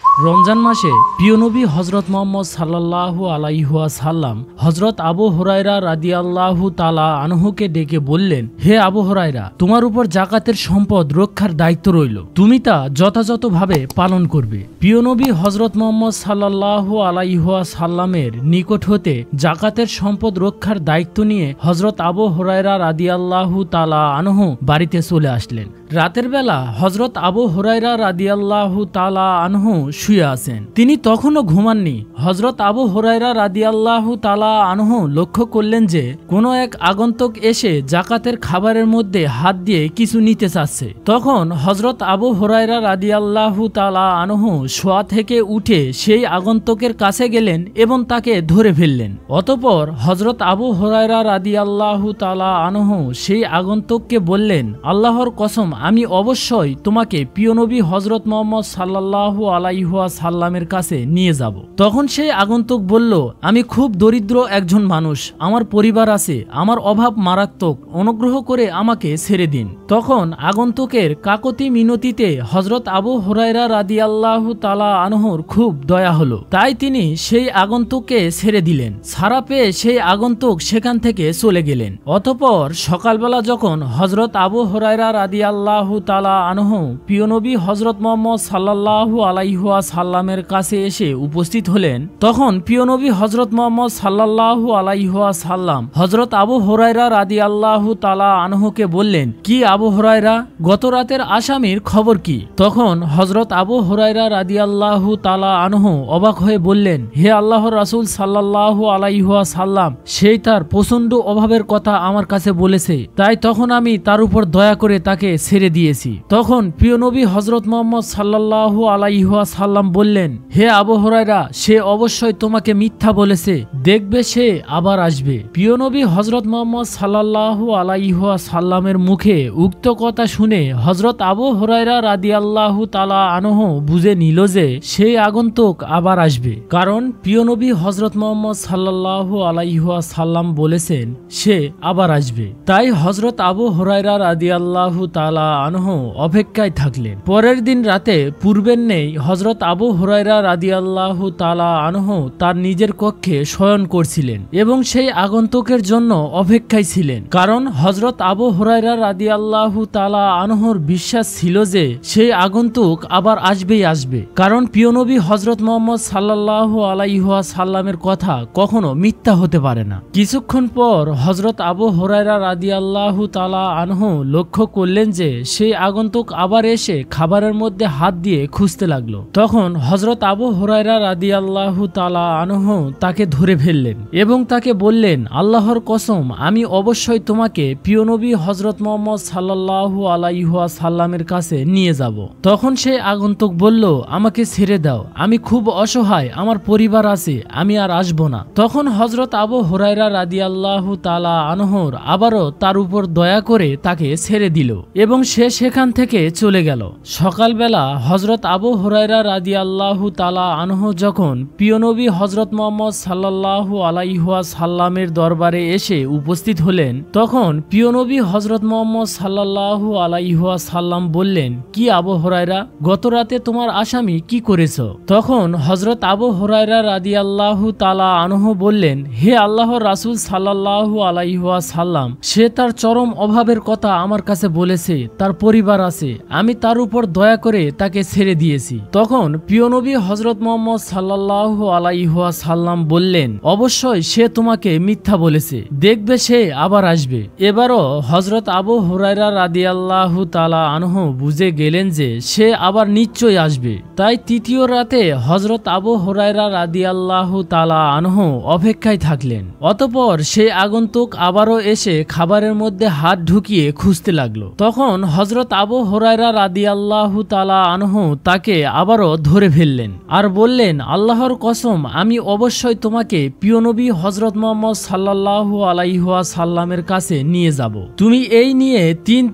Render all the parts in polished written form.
রমজান মাসে প্রিয় নবী হজরত মুহাম্মদ সাল্লাল্লাহু আলাইহি ওয়াসাল্লাম হজরত আবু হুরায়রা রাদিয়াল্লাহু তাআলা আনহুকে ডেকে বললেন, হে আবু হুরায়রা, তোমার উপর যাকাতের সম্পদ রক্ষার দায়িত্ব রইল, তুমি তা যথাযথভাবে পালন করবে। প্রিয় নবী হজরত মুহাম্মদ সাল্লাল্লাহু আলাইহি ওয়াসাল্লামের নিকট হতে যাকাতের সম্পদ রক্ষার দায়িত্ব নিয়ে হজরত আবু হুরায়রা রাদিয়াল্লাহু তাআলা আনহু বাড়িতে চলে আসলেন। রাতের বেলা হজরত আবু হুরায়রা রাদিয়াল্লাহু তাআলা আনহু শুয়ে আছেন। তিনি তখনও ঘুমাননি। হজরত আবু হুরায়রা রাদিয়াল্লাহু তাআলা আনহু লক্ষ্য করলেন যে কোনো এক আগন্তুক এসে যাকাতের খাবারের মধ্যে হাত দিয়ে কিছু নিতে চাচ্ছে। তখন হজরত আবু হুরায়রা রাদিয়াল্লাহু তাআলা আনহু শোয়া থেকে উঠে সেই আগন্তুকের কাছে গেলেন এবং তাকে ধরে ফেললেন। অতঃপর হজরত আবু হুরায়রা রাদিয়াল্লাহু তাআলা আনহু সেই আগন্তুককে বললেন, আল্লাহর কসম, আমি অবশ্যই তোমাকে প্রিয় নবী হজরত মুহাম্মদ সাল্লাল্লাহু আলাইহি ওয়াসাল্লামের কাছে নিয়ে যাব। তখন সেই আগন্তুক বলল, আমি খুব দরিদ্র একজন মানুষ, আমার পরিবার আছে, আমার অভাব মারাত্মক, অনুগ্রহ করে আমাকে ছেড়ে দিন। তখন আগন্তুকের কাকতি মিনতিতে হজরত আবু হুরায়রা রাদিয়াল্লাহু তাআলা আনহুর খুব দয়া হলো। তাই তিনি সেই আগন্তুককে ছেড়ে দিলেন। ছাড়া পেয়ে সেই আগন্তুক সেখান থেকে চলে গেলেন। অতঃপর সকালবেলা যখন হজরত আবু হুরায়রা রাদিয়াল্লাহু তাআলা আনহু প্রিয় নবী হজরত মুহাম্মদ সাল্লাল্লাহু আলাইহি ওয়াসাল্লামের কাছে এসে উপস্থিত হলেন, তখন প্রিয় নবী হজরত মুহাম্মদ সাল্লাল্লাহু আলাইহি ওয়াসাল্লাম হজরত আবু হুরায়রা রাদিয়াল্লাহু তাআলা আনহুকে বললেন, কি আবু হুরায়রা, গত রাতের আসামির খবর কি? তখন হজরত আবু হুরায়রা রাদিয়াল্লাহু তাআলা আনহু অবাক হয়ে বললেন, হে আল্লাহর রাসূল সাল্লাল্লাহু আলাইহি ওয়াসাল্লাম, সেই তার প্রচন্ড অভাবের কথা আমার কাছে বলেছে, তাই তখন আমি তার উপর দয়া করে তাকে ছেড়ে দিয়েছি। তখন প্রিয় নবী হজরত মুহাম্মদ সাল্লাল্লাহু আলাইহি ওয়াসাল্লাম বললেন, হে আবু হুরায়রা, সে অবশ্যই তোমাকে মিথ্যা বলেছে, দেখবে সে আবার আসবে। প্রিয় নবী হজরত মুহাম্মদ সাল্লাল্লাহু আলাইহি ওয়াসাল্লামের মুখে উক্ত কথা শুনে হজরত আবু হুরায়রা রাদিয়াল্লাহু তাআলা আনহু বুঝে নিল যে সেই আগন্তুক আবার আসবে, কারণ প্রিয় নবী হজরত মুহাম্মদ সাল্লাল্লাহু আলাইহি ওয়াসাল্লাম বলেছেন সে আবার আসবে। তাই হজরত আবু হুরায়রা রাদিয়াল্লাহু তাআলা আনহু অপেক্ষায় থাকলেন। পরের দিন রাতে পূর্বের নেই হজরত আবু হুরায়রা রাদিয়াল্লাহু তাআলা আনহু তার নিজের কক্ষে শয়ন করছিলেন এবং সেই আগন্তুকের জন্য অপেক্ষায় ছিলেন, কারণ হজরত আবু হুরায়রা রাদিয়াল্লাহু তাআলা আনহুর বিশ্বাস ছিল যে সেই আগন্তুক আবার আসবেই আসবে, কারণ প্রিয় নবী হজরত মুহাম্মদ সাল্লাল্লাহু আলাইহি ওয়াসাল্লামের কথা কখনো মিথ্যা হতে পারে না। কিছুক্ষণ পর হজরত আবু হুরায়রা রাদিয়াল্লাহু তাআলা আনহু লক্ষ্য করলেন যে সেই আগন্তুক আবার এসে খাবারের মধ্যে হাত দিয়ে খুঁজতে লাগলো। তখন হজরত আবু হুরায়রা রাদিয়াল্লাহু তাআলা আনহু তাকে ধরে ফেললেন এবং তাকে বললেন, আল্লাহর কসম, আমি অবশ্যই তোমাকে প্রিয় নবী হজরত মুহাম্মদ সাল্লাল্লাহু আলাইহি ওয়াসাল্লামের কাছে নিয়ে যাব। তখন সেই আগন্তুক বলল, আমাকে ছেড়ে দাও, আমি খুব অসহায়, আমার পরিবার আছে, আমি আর আসবো না। তখন হজরত আবু হুরায়রা রাদিয়াল্লাহু তাআলা আনহুর আবারও তার উপর দয়া করে তাকে ছেড়ে দিল এবং সে সেখান থেকে চলে গেল। সকালবেলা হজরত আবু হুরায়রা রাদিয়াল্লাহু তাআলা আনহু যখন প্রিয় নবী হজরত মুহাম্মদ সাল্লাল্লাহু আলাইহি ওয়াসাল্লামের দরবারে এসে উপস্থিত হলেন, তখন প্রিয় নবী হজরত মুহাম্মদ সাল্লাল্লাহু আলাইহি ওয়াসাল্লাম বললেন, কি আবু হুরায়রা, গত রাতে তোমার আসামি কি করেছ? তখন হজরত আবু হুরায়রা রাদিয়াল্লাহু তাআলা আনহু বললেন, হে আল্লাহর রাসূল সাল্লাল্লাহু আলাইহি ওয়াসাল্লাম, সে তার চরম অভাবের কথা আমার কাছে বলেছে, তার পরিবার আছে, আমি তার উপর দয়া করে তাকে ছেড়ে দিয়েছি। তখন প্রিয় নবী হজরত মুহাম্মদ সাল্লাল্লাহু আলাইহি ওয়াসাল্লাম বললেন, অবশ্যই সে তোমাকে মিথ্যা বলেছে, দেখবে সে আবার আসবে। এবারও হজরত আবু হুরায়রা রাদিয়াল্লাহু তাআলা আনহু বুঝে গেলেন যে সে আবার নিশ্চয়ই আসবে। তাই তৃতীয় রাতে হজরত আবু হুরায়রা রাদিয়াল্লাহু তাআলা আনহু অপেক্ষায় থাকলেন। অতঃপর সেই আগন্তুক আবারও এসে খাবারের মধ্যে হাত ঢুকিয়ে খুঁজতে লাগলো। তখন হজরত আবু হুরায়রা রাদিয়াল্লাহু তাআলা আনহু তাকে আবারও ধরে ফেললেন আর বললেন, আল্লাহর কসম, আমি অবশ্যই তোমাকে প্রিয় নবী হজরত মুহাম্মদ সাল্লাল্লাহু আলাইহি ওয়াসাল্লামের কাছে নিয়ে যাব। তুমি এই নিয়ে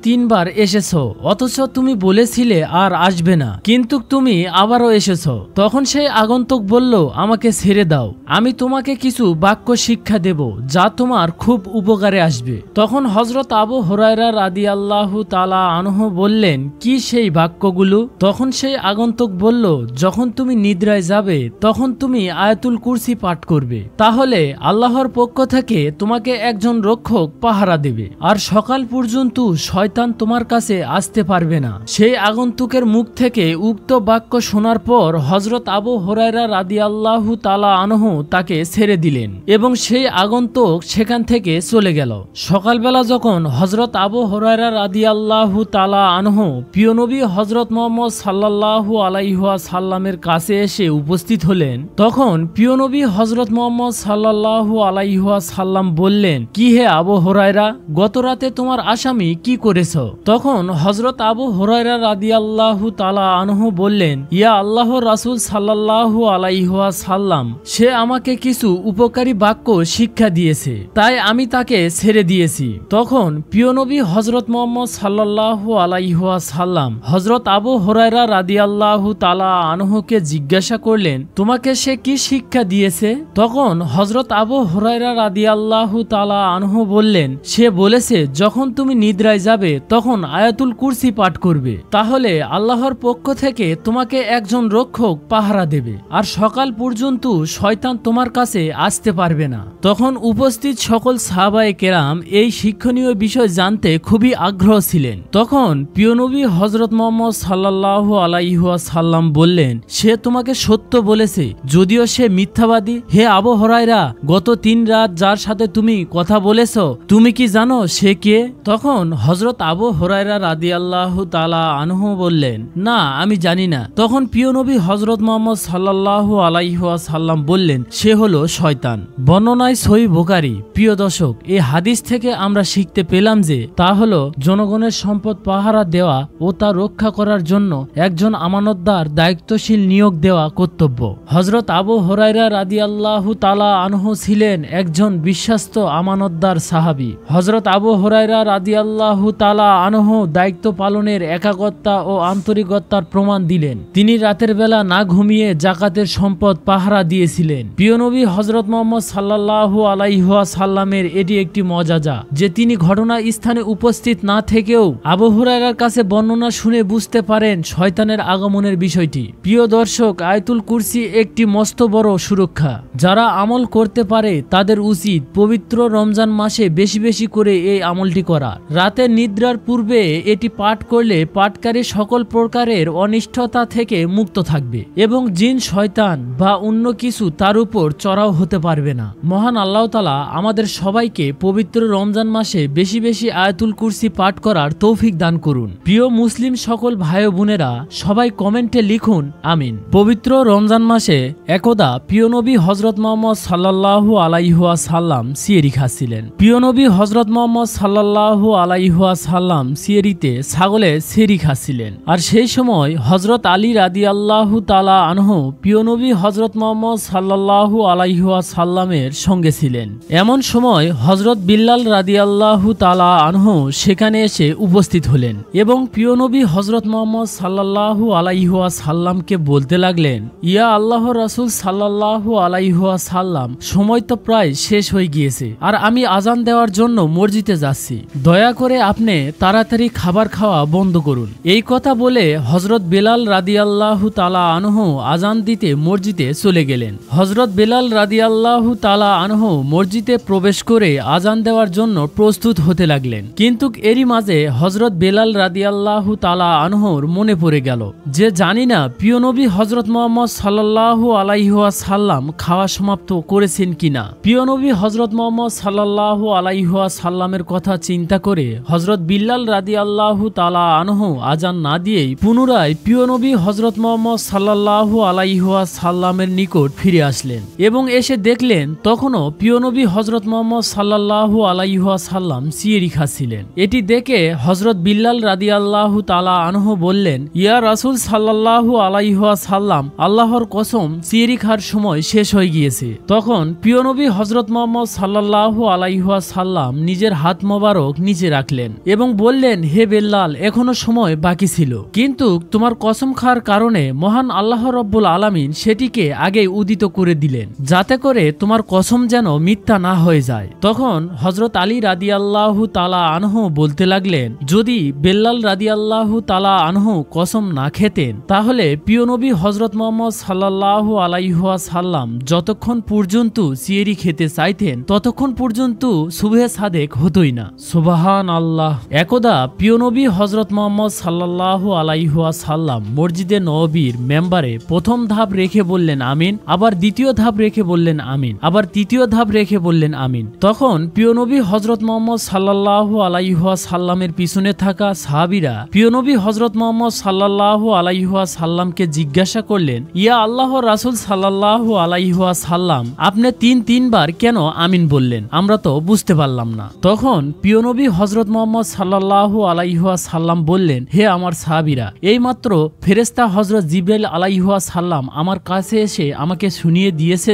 তিনবার এসেছো, অথচ তুমি বলেছিলে আর আসবে না, কিন্তু তুমি আবারও এসেছো। তখন সেই আগন্তুক বলল, আমাকে ছেড়ে দাও, আমি তোমাকে কিছু বাক্য শিক্ষা দেব যা তোমার খুব উপকারে আসবে। তখন হজরত আবু হুরায়রা রাদিয়াল্লাহু তাআলা আনহু বললেন, কি সেই বাক্যগুলো? তখন সেই আগন্তুক বলল, বলল, যখন তুমি নিদ্রায় যাবে তখন তুমি আয়াতুল কুরসি পাঠ করবে, তাহলে আল্লাহর পক্ষ থেকে তোমাকে একজন রক্ষক পাহারা দেবে, আর সকাল পর্যন্ত শয়তান তোমার কাছে আসতে পারবে না। সেই আগন্তুকের মুখ থেকে উক্ত বাক্য শোনার পর হযরত আবু হুরায়রা রাদিয়াল্লাহু তাআলা আনহু তাকে ছেড়ে দিলেন এবং সেই আগন্তুক সেখান থেকে চলে গেল। সকালবেলা যখন হযরত আবু হুরায়রা রাদিয়াল্লাহু তাআলা আনহু প্রিয় নবী হযরত মুহাম্মদ সাল্লাল্লাহু আলাইহি ওয়াসাল্লামের কাছে এসে উপস্থিত হলেন, তখন প্রিয় নবী হযরত মুহাম্মদ সাল্লাল্লাহু আলাইহি ওয়াসাল্লাম বললেন, কি হে আবু হুরায়রা, গত রাতে তোমার আসামি কি করেছ? তখন হযরত আবু হুরায়রা রাদিয়াল্লাহু তাআলা আনহু বললেন, ইয়া আল্লাহর রাসূল সাল্লাল্লাহু আলাইহি ওয়াসাল্লাম, সে আমাকে কিছু উপকারী বাক্য শিক্ষা দিয়েছে, তাই আমি তাকে ছেড়ে দিয়েছি। তখন প্রিয় নবী হযরত মুহাম্মদ সাল্লাল্লাহু আলাইহি ওয়াসাল্লাম হযরত আবু হুরায়রা রাদিয়াল্লাহু তাআলা আনহুকে জিজ্ঞাসা করলেন, তোমাকে সে কি শিক্ষা দিয়েছে? তখন হযরত আবু হুরায়রা রাদিয়াল্লাহু তাআলা আনহু বললেন, সে বলেছে, যখন তুমি নিদ্রায় যাবে তখন আয়াতুল কুরসি পাঠ করবে, তাহলে আল্লাহর পক্ষ থেকে তোমাকে একজন রক্ষক পাহারা দেবে, আর সকাল পর্যন্ত শয়তান তোমার কাছে আসতে পারবে না। তখন উপস্থিত সকল সাহাবায়ে কেরাম এই শিক্ষণীয় বিষয় জানতে খুবই আগ্রহ ছিলেন। তখন প্রিয় নবী হযরত মুহাম্মদ সাল্লাল্লাহু আলাইহি ওয়াসাল্লাম বললেন, সে তোমাকে সত্য বলেছে, যদিও সে মিথ্যাবাদী। হে আবু হুরায়রা, গত 3 রাত যার সাথে তুমি কথা বলেছ, তুমি কি জানো সে কে? তখন হযরত আবু হুরায়রা রাদিয়াল্লাহু তাআলা আনহু বললেন, না, আমি জানি না। তখন প্রিয় নবী হযরত মুহাম্মদ সাল্লাল্লাহু আলাইহি ওয়াসাল্লাম বললেন, সে হলো শয়তান। বর্ণনায় সহিহ বুখারী। প্রিয় দর্শক, এই হাদিস থেকে আমরা শিখতে পেলাম যে তা হলো জনগণের সম্পদ পাহারা দেওয়া ও তা রক্ষা করার জন্য একজন আমানতদার দায়িত্বশীল নিয়োগ দেওয়া কর্তব্য। হযরত আবু হুরায়রা রাদিয়াল্লাহু তাআলা আনহু ছিলেন একজন বিশ্বস্ত আমানতদার সাহাবী। হযরত আবু হুরায়রা রাদিয়াল্লাহু তাআলা আনহু দায়িত্ব পালনের একাগ্রতা ও আন্তরিকতার প্রমাণ দিলেন। তিনি রাতের বেলা না ঘুমিয়ে যাকাতের সম্পদ পাহারা দিয়েছিলেন। প্রিয় নবী হযরত মুহাম্মদ সাল্লাল্লাহু আলাইহি ওয়াসাল্লামের এটি একটি মজাজা যে তিনি ঘটনা স্থানে উপস্থিত না থেকেও আবু হুরায়রার কাছে বর্ণনা শুনে বুঝতে পারেন শয়তানের আগমনের বিষয়টি। প্রিয় দর্শক, আয়াতুল কুরসি একটি মস্ত বড় সুরক্ষা। যারা আমল করতে পারে তাদের উচিত পবিত্র রমজান মাসে বেশি বেশি করে এই আমলটি করা। রাতে নিদ্রার পূর্বে এটি পাঠ করলে পাঠকারী সকল প্রকারের অনিষ্টতা থেকে মুক্ত থাকবে এবং জিন, শয়তান বা অন্য কিছু তার উপর চড়াও হতে পারবে না। মহান আল্লাহ তাআলা আমাদের সবাইকে পবিত্র রমজান মাসে বেশি বেশি আয়াতুল কুরসি পাঠ করার তৌফিক দান করুন। প্রিয় মুসলিম সকল ভাই ও বোনেরা, সবাই কমেন্টে লিখুন আমিন। পবিত্র রমজান মাসে একদা প্রিয় নবী হযরত মুহাম্মদ সাল্লাল্লাহু আলাইহি ওয়াসাল্লাম সিহরি খাচ্ছিলেন। প্রিয় নবী হযরত মুহাম্মদ সাল্লাল্লাহু আলাইহি ওয়াসাল্লাম সিহরিতে ছাগলের সেহরি খাচ্ছিলেন। আর সেই সময় হযরত আলী রাদিয়াল্লাহু তাআলা আনহু প্রিয় নবী হযরত মুহাম্মদ সাল্লাল্লাহু আলাইহি ওয়াসাল্লামের সঙ্গে ছিলেন। এমন সময় হযরত বিল্লাল রাদিয়াল্লাহু তাআলা আনহু সেখানে এসে উপস্থিত হলেন এবং প্রিয় নবী হযরত মুহাম্মদ সাল্লাল্লাহু আলাইহি ওয়াসাল্লামকে বলতে লাগলেন, ইয়া আল্লাহর রাসূল সাল্লাল্লাহু আলাইহি ওয়াসাল্লাম, সময় তো প্রায় শেষ হয়ে গিয়েছে আর আমি আজান দেওয়ার জন্য মসজিদে যাচ্ছি, দয়া করে আপনি তাড়াতাড়ি খাবার খাওয়া বন্ধ করুন। এই কথা বলে হযরত বেলাল রাদিয়াল্লাহু তাআলা আনহু আজান দিতে মসজিদে চলে গেলেন। হযরত বেলাল রাদিয়াল্লাহু তাআলা আনহু মসজিদে প্রবেশ করে আজান দেওয়ার জন্য প্রস্তুত হতে লাগলেন। কিন্তু এরই মাঝে হযরত বেলাল রাদিয়াল্লাহু তাআলা আনহুর মনে পড়ে গেল যে জানি না প্রিয় নবী হযরত মুহাম্মদ সাল্লাল্লাহু আলাইহি ওয়াসাল্লাম খাওয়া সমাপ্ত করেছেন কিনা। প্রিয় নবী হযরত মুহাম্মদ সাল্লাল্লাহু আলাইহি ওয়াসাল্লামের কথা চিন্তা করে হযরত বিল্লাল রাদিয়াল্লাহু তাআলা আনহু আজান না দিয়েই পুনরায় প্রিয় নবী হযরত মুহাম্মদ সাল্লাল্লাহু আলাইহি ওয়াসাল্লামের নিকট ফিরে আসলেন এবং এসে দেখলেন তখনও প্রিয় নবী হযরত মুহাম্মদ সাল্লাল্লাহু আলাইহি ওয়াসাল্লাম সিহরি খাচ্ছিলেন। এটি দেখে হযরত বিল্লাল রাদিয়াল্লাহু তাআলা আনহু বললেন, ইয়া রাসূল সাল্লাল্লাহু আলাইহি ওয়াসাল্লাম, আল্লাহর কসম, সিহরি খাওয়ার সময় শেষ হয়ে গিয়েছে। তখন প্রিয় নবী হযরত মুহাম্মদ সাল্লাল্লাহু আলাইহি ওয়াসাল্লাম নিজের হাত মোবারক নিচে রাখলেন এবং বললেন, হে বিল্লাল, এখনো সময় বাকি ছিল, কিন্তু তোমার কসম খাওয়ার কারণে মহান আল্লাহ রাব্বুল আলামিন সেটিকে আগে উদিত করে দিলেন, যাতে করে তোমার কসম যেন মিথ্যা না হয়ে যায়। তখন হযরত আলী রাদিয়াল্লাহু তাআলা আনহু বলতে লাগলেন, যদি বিল্লাল রাদিয়াল্লাহু তাআলা আনহু কসম না খেতেন তাহলে তাহলে প্রিয় নবী হযরত মুহাম্মদ সাল্লাল্লাহু আলাইহি ওয়াসাল্লাম যতক্ষণ পর্যন্ত সিয়েরি খেতে চাইতেন ততক্ষণ পর্যন্ত সুবহে সাদেক হতোই না। সুবহানাল্লাহ। একদা প্রিয় নবী হযরত মুহাম্মদ সাল্লাল্লাহু আলাইহি ওয়াসাল্লাম মসজিদে নববীর মেম্বারে প্রথম ধাপ রেখে বললেন আমিন, আবার দ্বিতীয় ধাপ রেখে বললেন আমিন, আবার তৃতীয় ধাপ রেখে বললেন আমিন। তখন প্রিয় নবী হযরত মুহাম্মদ সাল্লাল্লাহু আলাইহি ওয়াসাল্লামের পিছনে থাকা সাহাবীরা প্রিয় নবী হযরত মুহাম্মদ সাল্লাল্লাহু আলাইহি ওয়াসাল্লামকে জিজ্ঞাসা করলেন, ইয়া আল্লাহর রাসূল সাল্লাল্লাহু আলাইহি ওয়াসাল্লাম, আপনি তিনবার কেন আমিন বললেন? আমরা তো বুঝতে পারলাম না। তখন প্রিয় নবী হযরত মুহাম্মদ সাল্লাল্লাহু আলাইহি ওয়াসাল্লাম বললেন, হে আমার সাহাবীরা, এইমাত্র ফেরেশতা হযরত জিবরাইল আলাইহি ওয়াসাল্লাম আমার কাছে এসে আমাকে শুনিয়ে দিয়েছে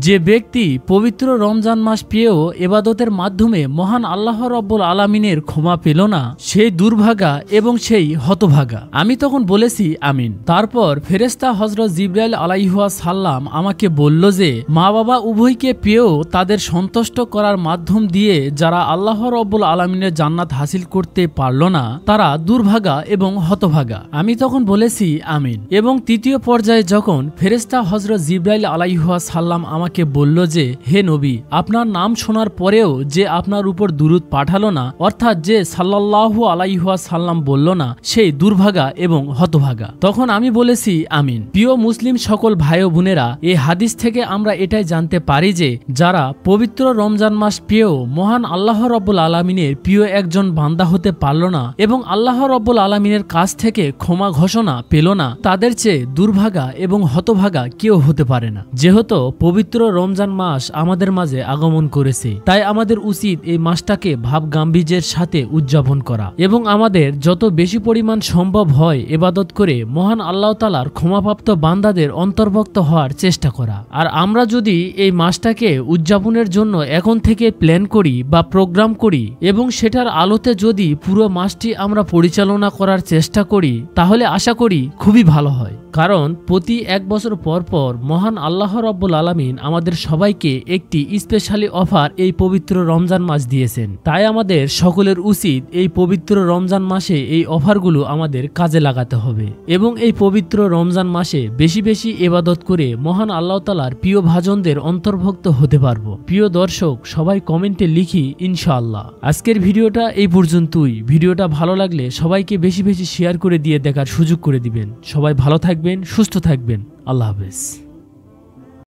যে ব্যক্তি পবিত্র রমজান মাস পেয়েও ইবাদতের মাধ্যমে মহান আল্লাহ রাব্বুল আলামিনের ক্ষমা পেল না, সেই দুর্ভাগা এবং সেই হতভাগা। আমি তখন বলেছি আমিন। তারপর ফেরেশতা হযরত জিবরাইল আলাইহি ওয়াসাল্লাম আমাকে বলল যে মা বাবা উভয়কে পেয়েও তাদের সন্তুষ্ট করার মাধ্যম দিয়ে যারা আল্লাহ রাব্বুল আলামিনের জান্নাত হাসিল করতে পারল না তারা দুর্ভাগা এবং হতভাগা। আমি তখন বলেছি আমিন। এবং তৃতীয় পর্যায়ে যখন ফেরেশতা হযরত জিবরাইল আলাইহি ওয়াসাল্লাম আমাকে বলল যে হে নবী, আপনার নাম শোনার পরেও যে আপনার উপর দুরূদ পাঠালো না, অর্থাৎ যে সাল্লাল্লাহু আলাইহি ওয়াসাল্লাম বলল না, সেই দুর্ভাগা এবং হতভাগা। তখন আমি বলেছি আমিন। প্রিয় মুসলিম সকল ভাই ও বোনেরা, এই হাদিস থেকে আমরা এটাই জানতে পারি যে যারা পবিত্র রমজান মাস পেয়েও মহান আল্লাহ রাব্বুল আলামিনের প্রিয় একজন বান্দা হতে পারল না এবং আল্লাহ রাব্বুল আলামিনের কাছ থেকে ক্ষমা ঘোষণা পেল না, তাদের চেয়ে দুর্ভাগা এবং হতভাগা কেউ হতে পারে না। যেহেতু পবিত্র রমজান মাস আমাদের মাঝে আগমন করেছে, তাই আমাদের উচিত এই মাসটাকে ভাব গাম্ভীর্যের সাথে উদযাপন করা এবং আমাদের যত বেশি পরিমাণ সম্ভব হয় ইবাদত করে মহান আল্লাহ তাআলার ক্ষমাপ্রাপ্ত বান্দাদের অন্তর্ভুক্ত হওয়ার চেষ্টা করা। আর আমরা যদি এই মাসটাকে উদযাপনের জন্য এখন থেকে প্ল্যান করি বা প্রোগ্রাম করি এবং সেটার আলোতে যদি পুরো মাসটি আমরা পরিচালনা করার চেষ্টা করি, তাহলে আশা করি খুবই ভালো হয়। কারণ প্রতি এক বছর পর পর মহান আল্লাহ রাব্বুল আলামিন আমাদের সবাইকে একটি স্পেশালি অফার এই পবিত্র রমজান মাস দিয়েছেন। তাই আমাদের সকলের উচিত এই পবিত্র রমজান মাসে এই অফারগুলো আমাদের কাজে লাগাতে হবে এবং এই পবিত্র রমজান মাসে বেশি বেশি ইবাদত করে মহান আল্লাহ তাআলার প্রিয় ভাজনদের অন্তর্ভুক্ত হতে পারবো। প্রিয় দর্শক, সবাই কমেন্টে লিখি ইনশাআল্লাহ। আজকের ভিডিওটা এই পর্যন্তই। ভিডিওটা ভালো লাগলে সবাইকে বেশি বেশি শেয়ার করে দিয়ে দেখার সুযোগ করে দিবেন। সবাই ভালো থাকবেন, সুস্থ থাকবেন। আল্লাহ হাফেজ।